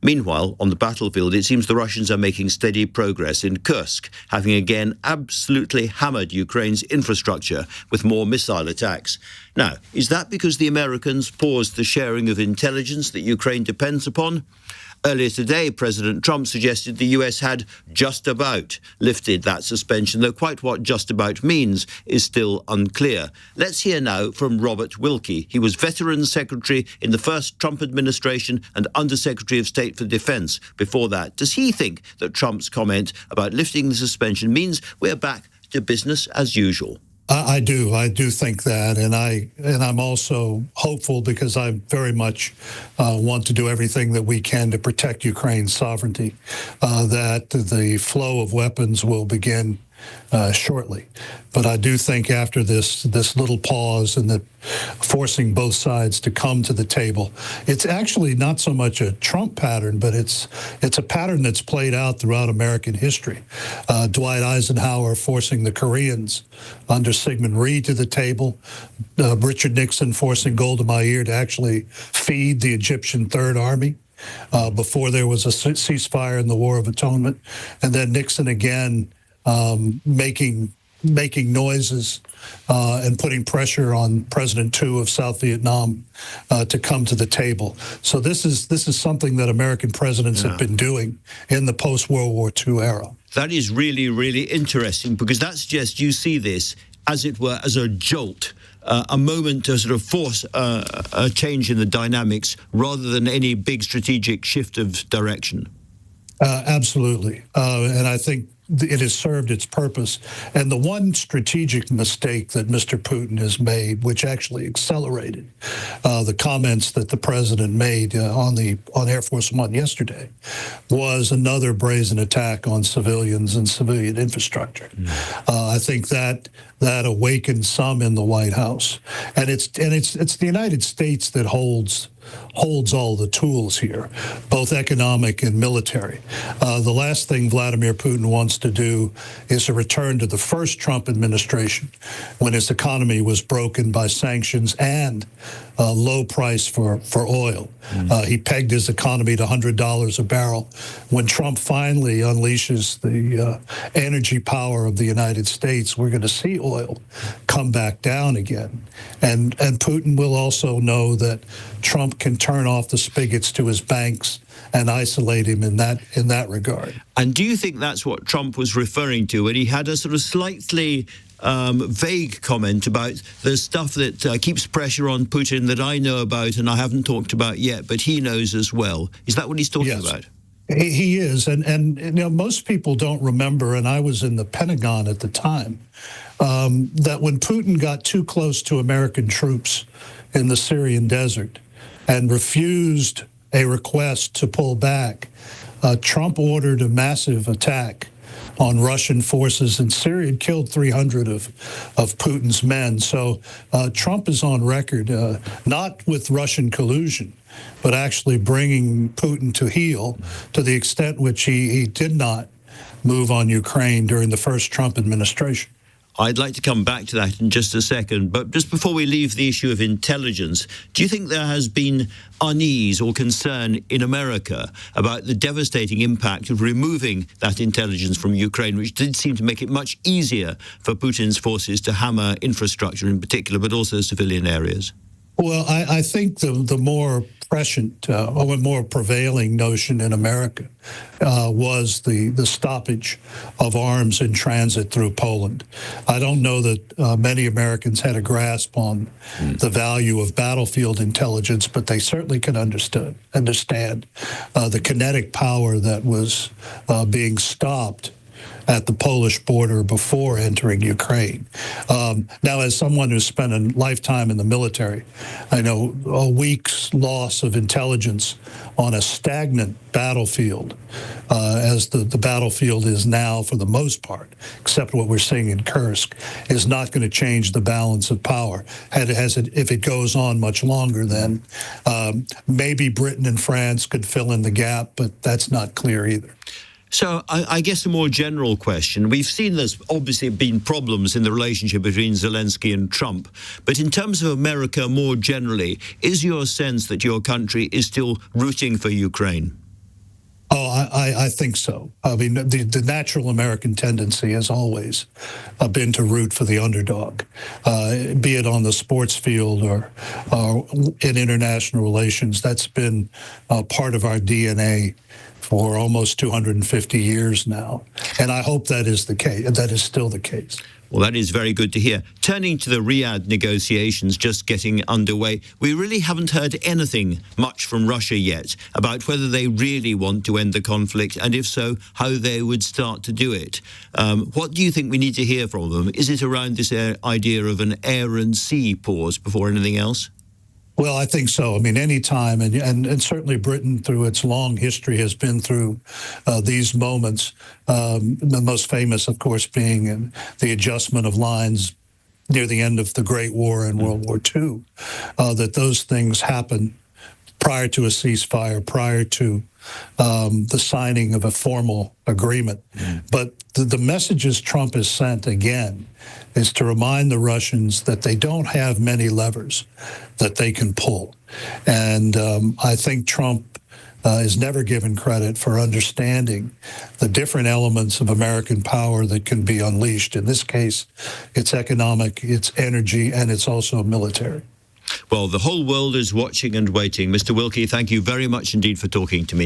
Meanwhile, on the battlefield, it seems the Russians are making steady progress in Kursk, having again absolutely hammered Ukraine's infrastructure with more missile attacks. Now, is that because the Americans paused the sharing of intelligence that Ukraine depends upon? Earlier today, President Trump suggested the US had just about lifted that suspension, though quite what just about means is still unclear. Let's hear now from Robert Wilkie. He was Veterans Secretary in the first Trump administration and Undersecretary of State for Defense before that. Does he think that Trump's comment about lifting the suspension means we're back to business as usual? I do think that, and I'm also hopeful because I very much want to do everything that we can to protect Ukraine's sovereignty, that the flow of weapons will begin shortly. But I do think after this little pause and the forcing both sides to come to the table, it's actually not so much a Trump pattern, but it's a pattern that's played out throughout American history. Dwight Eisenhower forcing the Koreans under Sigmund Rhee to the table, Richard Nixon forcing Golda Meir to actually feed the Egyptian Third Army before there was a ceasefire in the War of Atonement, and then Nixon again making noises and putting pressure on President Tu of South Vietnam to come to the table. So this is something that American presidents have been doing in the post-World War II era. That is really, really interesting, because that suggests you see this, as it were, as a jolt, a moment to sort of force a change in the dynamics rather than any big strategic shift of direction. Absolutely. And I think it has served its purpose. And the one strategic mistake that Mr. Putin has made, which actually accelerated the comments that the president made on Air Force One yesterday, was another brazen attack on civilians and civilian infrastructure. I think that awakened some in the White House, and it's the United States that holds all the tools here, both economic and military. The last thing Vladimir Putin wants to do is to return to the first Trump administration, when his economy was broken by sanctions and low price for oil. He pegged his economy to $100 a barrel. When Trump finally unleashes the energy power of the United States, we're going to see oil come back down again. And Putin will also know that Trump can turn off the spigots to his banks and isolate him in that regard. And do you think that's what Trump was referring to when he had a sort of slightly vague comment about the stuff that keeps pressure on Putin that I know about and I haven't talked about yet, but he knows as well? Is that what he's talking about? He is, and you know, most people don't remember, and I was in the Pentagon at the time, that when Putin got too close to American troops in the Syrian desert and refused a request to pull back, Trump ordered a massive attack on Russian forces in Syria and killed 300 of Putin's men. So Trump is on record, not with Russian collusion, but actually bringing Putin to heel to the extent which he did not move on Ukraine during the first Trump administration. I'd like to come back to that in just a second, but just before we leave the issue of intelligence, do you think there has been unease or concern in America about the devastating impact of removing that intelligence from Ukraine, which did seem to make it much easier for Putin's forces to hammer infrastructure in particular, but also civilian areas? Well, I think the more prescient or more prevailing notion in America was the stoppage of arms in transit through Poland. I don't know that many Americans had a grasp on the value of battlefield intelligence, but they certainly can understand the kinetic power that was being stopped at the Polish border before entering Ukraine. Now, as someone who's spent a lifetime in the military, I know a week's loss of intelligence on a stagnant battlefield, as the battlefield is now for the most part, except what we're seeing in Kursk, is not going to change the balance of power. If it goes on much longer, then maybe Britain and France could fill in the gap, but that's not clear either. So I guess a more general question. We've seen there's obviously been problems in the relationship between Zelensky and Trump. But in terms of America more generally, is your sense that your country is still rooting for Ukraine? I think so. I mean, the natural American tendency has always been to root for the underdog, be it on the sports field or in international relations. That's been part of our DNA for almost 250 years now. And I hope that is the case. That is still the case. Well, that is very good to hear. Turning to the Riyadh negotiations just getting underway, we really haven't heard anything much from Russia yet about whether they really want to end the conflict, and if so, how they would start to do it. What do you think we need to hear from them? Is it around this idea of an air and sea pause before anything else? Well, I think so. I mean, any time, and certainly Britain, through its long history, has been through these moments. The most famous, of course, being the adjustment of lines near the end of the Great War in World War II, that those things happen prior to a ceasefire, prior to the signing of a formal agreement. But the messages Trump has sent, again, is to remind the Russians that they don't have many levers that they can pull. And I think Trump is never given credit for understanding the different elements of American power that can be unleashed. In this case, it's economic, it's energy, and it's also military. Well, the whole world is watching and waiting. Mr. Wilkie, thank you very much indeed for talking to me.